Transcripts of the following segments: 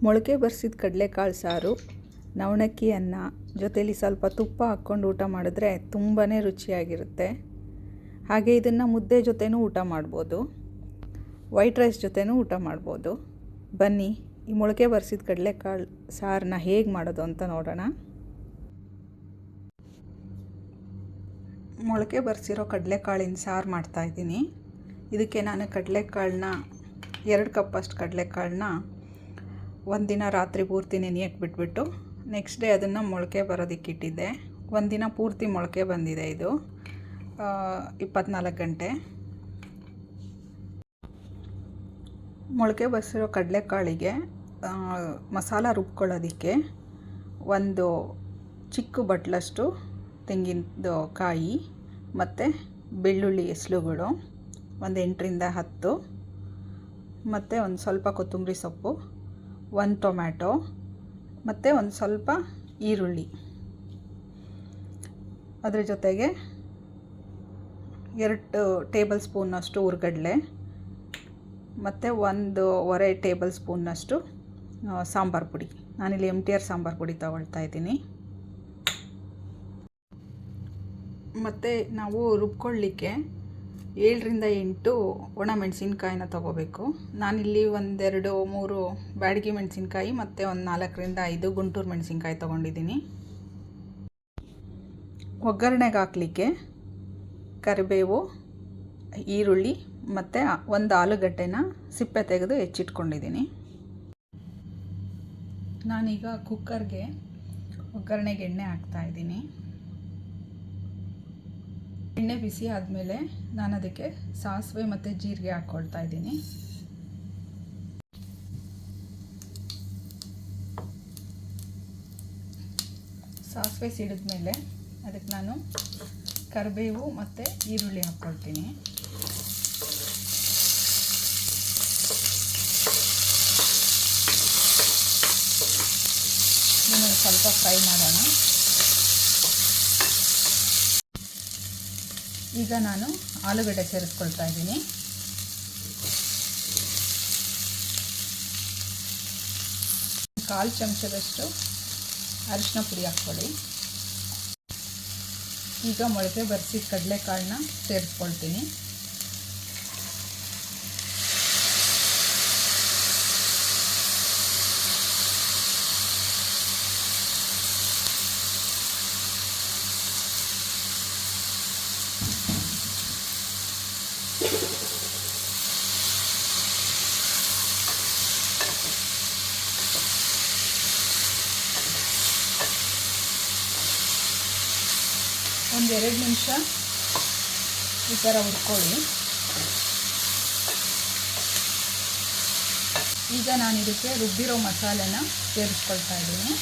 ಮೊಳಕೆ ಬರಿಸಿದ ಕಡಲೆಕಾಳು ಸಾರು, ನವಣಕ್ಕಿ ಅನ್ನ ಜೊತೆಯಲ್ಲಿ ಸ್ವಲ್ಪ ತುಪ್ಪ ಹಾಕ್ಕೊಂಡು ಊಟ ಮಾಡಿದ್ರೆ ತುಂಬಾ ರುಚಿಯಾಗಿರುತ್ತೆ. ಹಾಗೆ ಇದನ್ನು ಮುದ್ದೆ ಜೊತೆನೂ ಊಟ ಮಾಡ್ಬೋದು, ವೈಟ್ ರೈಸ್ ಜೊತೆನೂ ಊಟ ಮಾಡ್ಬೋದು. ಬನ್ನಿ ಈ ಮೊಳಕೆ ಬರಿಸಿದ ಕಡಲೆಕಾಳು ಸಾರನ್ನ ಹೇಗೆ ಮಾಡೋದು ಅಂತ ನೋಡೋಣ. ಮೊಳಕೆ ಬರಿಸಿರೋ ಕಡಲೆಕಾಳಿನ ಸಾರು ಮಾಡ್ತಾಯಿದ್ದೀನಿ. ಇದಕ್ಕೆ ನಾನು ಕಡಲೆಕಾಳನ್ನ 2 ಕಪ್ಪಷ್ಟು ಕಡಲೆಕಾಳನ್ನ ಒಂದಿನ ರಾತ್ರಿ ಪೂರ್ತಿ ನೆನೆಯಕ್ಕೆ ಬಿಟ್ಬಿಟ್ಟು ನೆಕ್ಸ್ಟ್ ಡೇ ಅದನ್ನು ಮೊಳಕೆ ಬರೋದಕ್ಕೆ ಇಟ್ಟಿದ್ದೆ. ಒಂದಿನ ಪೂರ್ತಿ ಮೊಳಕೆ ಬಂದಿದೆ. ಇದು 24 ಗಂಟೆ. ಮೊಳಕೆ ಬರಿಸಿರೋ ಕಡಲೆಕಾಳಿಗೆ ಮಸಾಲ ರುಬ್ಕೊಳ್ಳೋದಕ್ಕೆ ಒಂದು ಚಿಕ್ಕ ಬಟ್ಲಷ್ಟು ತೆಂಗಿನದು ಕಾಯಿ ಮತ್ತು ಬೆಳ್ಳುಳ್ಳಿ ಎಸ್ಳುಗಳು ಒಂದು 8ರಿಂದ 10, ಮತ್ತು ಒಂದು ಸ್ವಲ್ಪ ಕೊತ್ತಂಬರಿ ಸೊಪ್ಪು, 1 ಟೊಮ್ಯಾಟೊ ಮತ್ತು ಒಂದು ಸ್ವಲ್ಪ ಈರುಳ್ಳಿ, ಅದರ ಜೊತೆಗೆ 2 ಟೇಬಲ್ ಸ್ಪೂನ್ನಷ್ಟು ಹುರ್ಗಡ್ಲೆ ಮತ್ತು 1.25 ಟೇಬಲ್ ಸ್ಪೂನ್ನಷ್ಟು ಸಾಂಬಾರು ಪುಡಿ. ನಾನಿಲ್ಲಿ MTR ಸಾಂಬಾರು ಪುಡಿ ತಗೊಳ್ತಾ ಇದ್ದೀನಿ. ಮತ್ತು ನಾವು ರುಬ್ಕೊಳ್ಳಿಕ್ಕೆ 7ರಿಂದ 8 ಒಣಮೆಣಸಿನ್ಕಾಯಿನ ತೊಗೋಬೇಕು. ನಾನಿಲ್ಲಿ 1, 2, 3 ಬ್ಯಾಡಗಿ ಮೆಣಸಿನ್ಕಾಯಿ ಮತ್ತು ಒಂದು 4ರಿಂದ 5 ಗುಂಟೂರು ಮೆಣಸಿನ್ಕಾಯಿ ತೊಗೊಂಡಿದ್ದೀನಿ. ಒಗ್ಗರಣೆಗೆ ಹಾಕಲಿಕ್ಕೆ ಕರಿಬೇವು, ಈರುಳ್ಳಿ ಮತ್ತು ಒಂದು ಆಲೂಗಡ್ಡೆನ ಸಿಪ್ಪೆ ತೆಗೆದು ಹೆಚ್ಚಿಟ್ಕೊಂಡಿದ್ದೀನಿ. ನಾನೀಗ ಕುಕ್ಕರ್ಗೆ ಒಗ್ಗರಣೆಗೆ ಎಣ್ಣೆ ಹಾಕ್ತಾಯಿದ್ದೀನಿ. ಎಣ್ಣೆ ಬಿಸಿ ಆದಮೇಲೆ ನಾನು ಅದಕ್ಕೆ ಸಾಸಿವೆ ಮತ್ತು ಜೀರಿಗೆ ಹಾಕ್ಕೊಳ್ತಾ ಇದ್ದೀನಿ. ಸಾಸಿವೆ ಸಿಡಿದ್ಮೇಲೆ ಅದಕ್ಕೆ ನಾನು ಕರಿಬೇವು ಮತ್ತು ಈರುಳ್ಳಿ ಹಾಕ್ಕೊಳ್ತೀನಿ. ಇದನ್ನು ಸ್ವಲ್ಪ ಫ್ರೈ ಮಾಡೋಣ. ಈಗ ನಾನು ಆಲೂಗಡ್ಡೆ ಸೇರಿಸ್ಕೊಳ್ತಾ ಇದ್ದೀನಿ. ಕಾಲು ಚಮಚದಷ್ಟು ಅರಿಶಿನ ಪುಡಿ ಹಾಕ್ಕೊಳ್ಳಿ. ಈಗ ಮೊಳಕೆ ಬರಿಸಿದ ಕಡಲೆಕಾಳನ್ನ ಸೇರಿಸ್ಕೊಳ್ತೀನಿ. ಒಂದು 2 ನಿಮಿಷ ಈ ಥರ ಹುರ್ಕೊಳ್ಳಿ. ಈಗ ನಾನು ಇದಕ್ಕೆ ರುಬ್ಬಿರೋ ಮಸಾಲೆನ ಸೇರಿಸ್ಕೊಳ್ತಾ ಇದ್ದೀನಿ.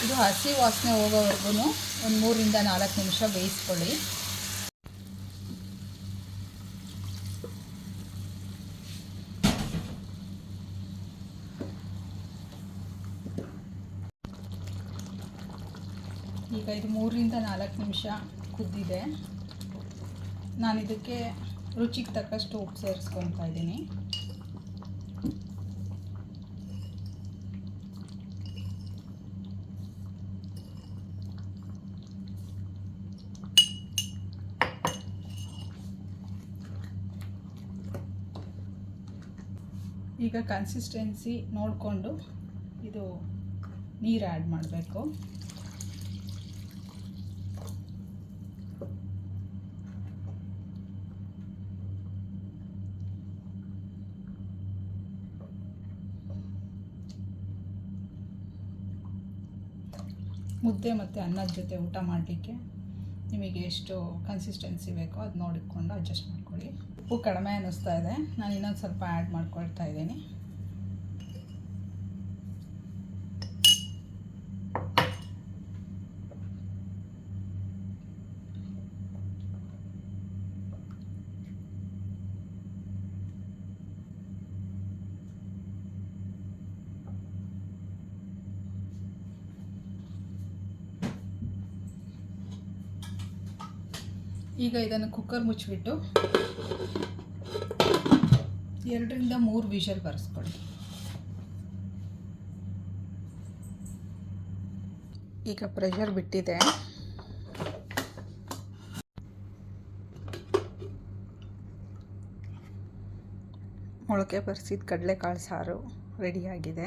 ಇದು ಹಸಿ ವಾಸನೆ ಹೋಗೋವರೆಗೂ ಒಂದು 3ರಿಂದ 4 ನಿಮಿಷ ಬೇಯಿಸ್ಕೊಳ್ಳಿ. ಈಗ ಇದು 3ರಿಂದ 4 ನಿಮಿಷ ಕುದ್ದಿದೆ. ನಾನು ಇದಕ್ಕೆ ರುಚಿಗೆ ತಕ್ಕಷ್ಟು ಉಪ್ಪು ಸೇರಿಸ್ಕೊತಾ ಇದ್ದೀನಿ. ಈಗ ಕನ್ಸಿಸ್ಟೆನ್ಸಿ ನೋಡಿಕೊಂಡು ಇದು ನೀರು ಆ್ಯಡ್ ಮಾಡಬೇಕು. ಮುದ್ದೆ ಮತ್ತು ಅನ್ನದ ಜೊತೆ ಊಟ ಮಾಡಲಿಕ್ಕೆ ನಿಮಗೆ ಎಷ್ಟು ಕನ್ಸಿಸ್ಟೆನ್ಸಿ ಬೇಕೋ ಅದು ನೋಡಿಕೊಂಡು ಅಡ್ಜಸ್ಟ್ ಮಾಡ್ಕೊಳ್ಳಿ. ಉಪ್ಪು ಕಡಿಮೆ ಅನ್ನಿಸ್ತಾ ಇದೆ, ನಾನು ಇನ್ನೊಂದು ಸ್ವಲ್ಪ ಆ್ಯಡ್ ಮಾಡ್ಕೊಳ್ತಾ ಇದ್ದೀನಿ. ಈಗ ಇದನ್ನು ಕುಕ್ಕರ್ ಮುಚ್ಚಿಬಿಟ್ಟು 2ರಿಂದ 3 ವಿಷಲ್ ಬರೆಸ್ಕೊಳ್ಳಿ. ಈಗ ಪ್ರೆಷರ್ ಬಿಟ್ಟಿದೆ. ಮೊಳಕೆ ಬರಿಸಿದ ಕಡಲೆಕಾಳು ಸಾರು ರೆಡಿಯಾಗಿದೆ.